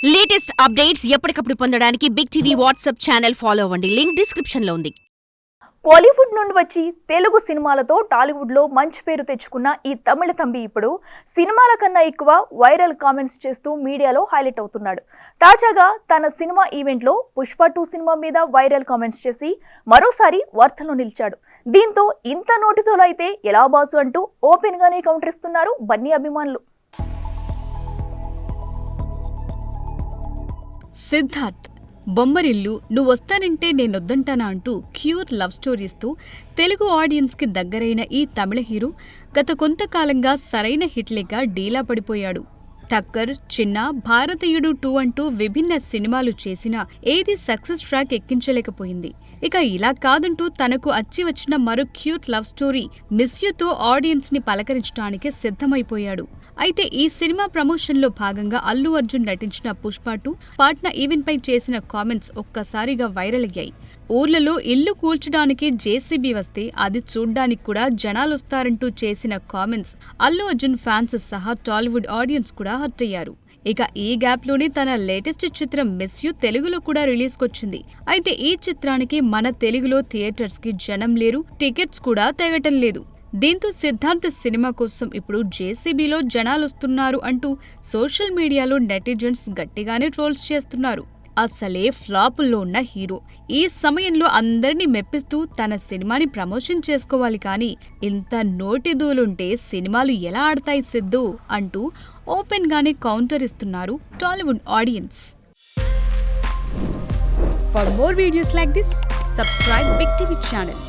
Latest updates ఎప్పటికప్పుడు పొందడానికి Big TV WhatsApp channel follow అవ్వండి. లింక్ డిస్క్రిప్షన్ లో ఉంది. కోలీవుడ్ నుండి వచ్చి తెలుగు సినిమాలతో టాలీవుడ్లో మంచి పేరు తెచ్చుకున్న ఈ తమిళ తంబి ఇప్పుడు సినిమాల కన్నా ఎక్కువ వైరల్ కామెంట్స్ చేస్తూ మీడియాలో హైలైట్ అవుతున్నాడు. తాజాగా తన సినిమా ఈవెంట్లో పుష్ప 2 సినిమా మీద వైరల్ కామెంట్స్ చేసి మరోసారి వార్తల్లో నిలిచాడు. దీంతో ఇంత నోటితోలో అయితే ఎలా బాసు అంటూ ఓపెన్ గానే కౌంటర్ ఇస్తున్నారు బన్నీ అభిమానులు. సిద్ధార్థ్ బొమ్మరిల్లు నువ్వొస్తానంటే నేనొద్దంటానా అంటూ క్యూట్ లవ్ స్టోరీస్తో తెలుగు ఆడియన్స్కి దగ్గరైన ఈ తమిళ హీరో గత కొంతకాలంగా సరైన హిట్ లేక డీలా పడిపోయాడు. టక్కర్, చిన్న, భారతీయుడు 2 అంటూ విభిన్న సినిమాలు చేసినా ఏది సక్సెస్ ట్రాక్ ఎక్కించలేకపోయింది. ఇక ఇలా కాదంటూ తనకు అచ్చి వచ్చిన మరో క్యూట్ లవ్ స్టోరీ మిస్ యూతో ఆడియన్స్ ని పలకరించడానికి సిద్ధమైపోయాడు. అయితే ఈ సినిమా ప్రమోషన్లో భాగంగా అల్లు అర్జున్ నటించిన పుష్ప 2 పాట్నా ఈవెంట్ పై చేసిన కామెంట్స్ ఒక్కసారిగా వైరల్ అయ్యాయి. ఊర్లలో ఇల్లు కూల్చడానికి జేసీబీ వస్తే అది చూడ్డానికి కూడా జనాలొస్తారంటూ చేసిన కామెంట్స్ అల్లు అర్జున్ ఫ్యాన్స్ సహా టాలీవుడ్ ఆడియన్స్ కూడా హర్ట్ అయ్యారు. ఇక ఈ గ్యాప్లోనే తన లేటెస్ట్ చిత్రం మిస్ యూ తెలుగులో కూడా రిలీజ్కొచ్చింది. అయితే ఈ చిత్రానికి మన తెలుగులో థియేటర్స్కి జనం లేరు, టికెట్స్ కూడా తెగటం లేదు. దీంతో సిద్ధార్థ్ సినిమా కోసం ఇప్పుడు జేసీబీలో జనాలొస్తున్నారు అంటూ సోషల్ మీడియాలో నెటిజన్స్ గట్టిగానే ట్రోల్స్ చేస్తున్నారు. అసలే ఫ్లాపుల్లో ఉన్న హీరో ఈ సమయంలో అందరినీ మెప్పిస్తూ తన సినిమాని ప్రమోషన్ చేసుకోవాలి కానీ ఇంత నోటిదూలుంటే సినిమాలు ఎలా ఆడతాయి సిద్ధు అంటూ ఓపెన్ గానే కౌంటర్ ఇస్తున్నారు Tollywood audience. For more videos like this, subscribe Big TV channel.